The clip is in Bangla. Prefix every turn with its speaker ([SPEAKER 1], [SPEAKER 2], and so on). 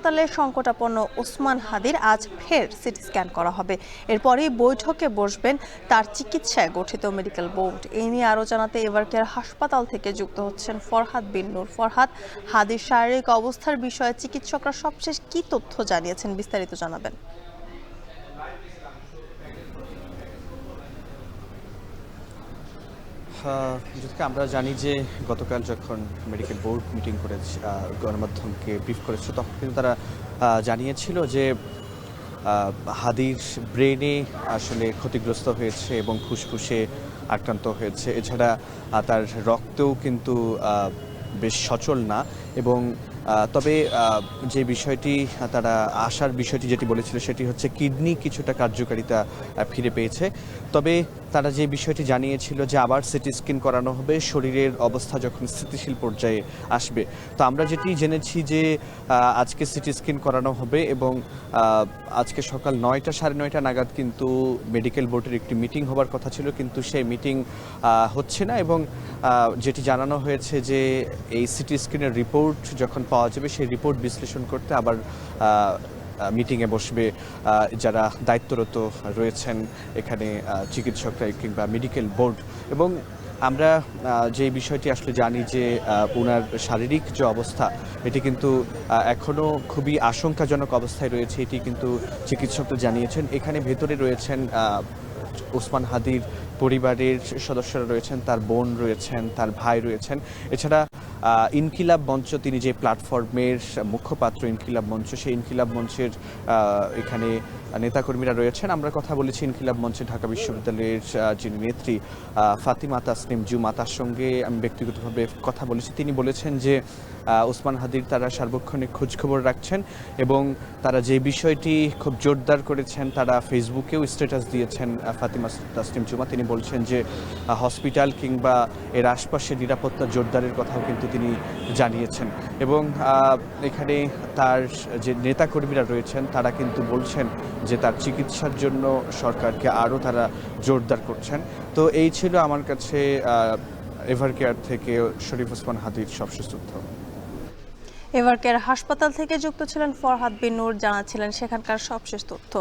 [SPEAKER 1] হাসপাতালে সংকটাপন্ন ওসমান হাদির আজ ফের সিটি স্ক্যান করা হবে। এরপরই বৈঠকে বসবেন তার চিকিৎসায় গঠিত মেডিকেল বোর্ড। এই নিয়ে আরও জানাতে এভারকেয়ার হাসপাতাল থেকে যুক্ত হচ্ছেন ফরহাদ বিন নূর। ফরহাদ, হাদির শারীরিক অবস্থার বিষয়ে চিকিৎসকরা সবশেষ কি তথ্য জানিয়েছেন, বিস্তারিত জানাবেন।
[SPEAKER 2] আমরা জানি যে গতকাল যখন মেডিকেল বোর্ড মিটিং করেছে, গণমাধ্যমকে ব্রিফ করেছে, তখন কিন্তু তারা জানিয়েছিল যে হাদির ব্রেনে আসলে ক্ষতিগ্রস্ত হয়েছে এবং ফুসফুসে আক্রান্ত হয়েছে। এছাড়া তার রক্তও কিন্তু বেশ সচল না। এবং তবে যে বিষয়টি তারা আশার বিষয়টি যেটি বলেছিল সেটি হচ্ছে কিডনি কিছুটা কার্যকারিতা ফিরে পেয়েছে। তবে তারা যে বিষয়টি জানিয়েছিল যে আবার সিটি স্ক্যান করানো হবে শরীরের অবস্থা যখন স্থিতিশীল পর্যায়ে আসবে। তো আমরা যেটি জেনেছি যে আজকে সিটি স্ক্যান করানো হবে এবং আজকে সকাল 9টা সাড়ে 9টা নাগাদ কিন্তু মেডিকেল বোর্ডের একটি মিটিং হবার কথা ছিল, কিন্তু সেই মিটিং হচ্ছে না। এবং যেটি জানানো হয়েছে যে এই সিটি স্ক্যানের রিপোর্ট যখন পাওয়া যাবে সেই রিপোর্ট বিশ্লেষণ করতে আবার মিটিংয়ে বসবে যারা দায়িত্বরত রয়েছেন এখানে, চিকিৎসকরা কিংবা মেডিকেল বোর্ড। এবং আমরা যে বিষয়টি আসলে জানি যে ওনার শারীরিক যে অবস্থা এটি কিন্তু এখনও খুবই আশঙ্কাজনক অবস্থায় রয়েছে, এটি কিন্তু চিকিৎসকরা জানিয়েছেন। এখানে ভেতরে রয়েছেন ওসমান হাদির পরিবারের সদস্যরা রয়েছেন, তার বোন রয়েছেন, তার ভাই রয়েছেন। এছাড়া ইনকিলাব মঞ্চ, তিনি যে প্ল্যাটফর্মের মুখপাত্র ইনকিলাব মঞ্চ, সেই ইনকিলাব মঞ্চের এখানে নেতাকর্মীরা রয়েছেন। আমরা কথা বলেছি ইনকিলাব মঞ্চে ঢাকা বিশ্ববিদ্যালয়ের যিনি নেত্রী ফাতিমা তাসনিম জুমা, তার সঙ্গে আমি ব্যক্তিগতভাবে কথা বলেছি। তিনি বলেছেন যে ওসমান হাদির তারা সার্বক্ষণিক খোঁজখবর রাখছেন এবং তারা যে বিষয়টি খুব জোরদার করেছেন, তারা ফেসবুকেও স্ট্যাটাস দিয়েছেন ফাতিমা তাসনিম জুমা। তিনি বলছেন যে হসপিটাল কিংবা এর আশপাশে নিরাপত্তা জোরদারের কথাও কিন্তু তিনি জানিয়েছেন। এবং এখানে তার যে নেতাকর্মীরা রয়েছেন তারা কিন্তু বলছেন যে তার চিকিৎসার জন্য সরকারকে আরও তারা জোরদার করছেন। তো এই ছিল আমার কাছে এভারকেয়ার থেকে শরীফ ওসমান হাদির সবশেষ তথ্য।
[SPEAKER 1] এভারকেয়ার হাসপাতাল থেকে যুক্ত ছিলেন ফরহাদ বিন নূর, জানাচ্ছিলেন সেখানকার সবশেষ তথ্য।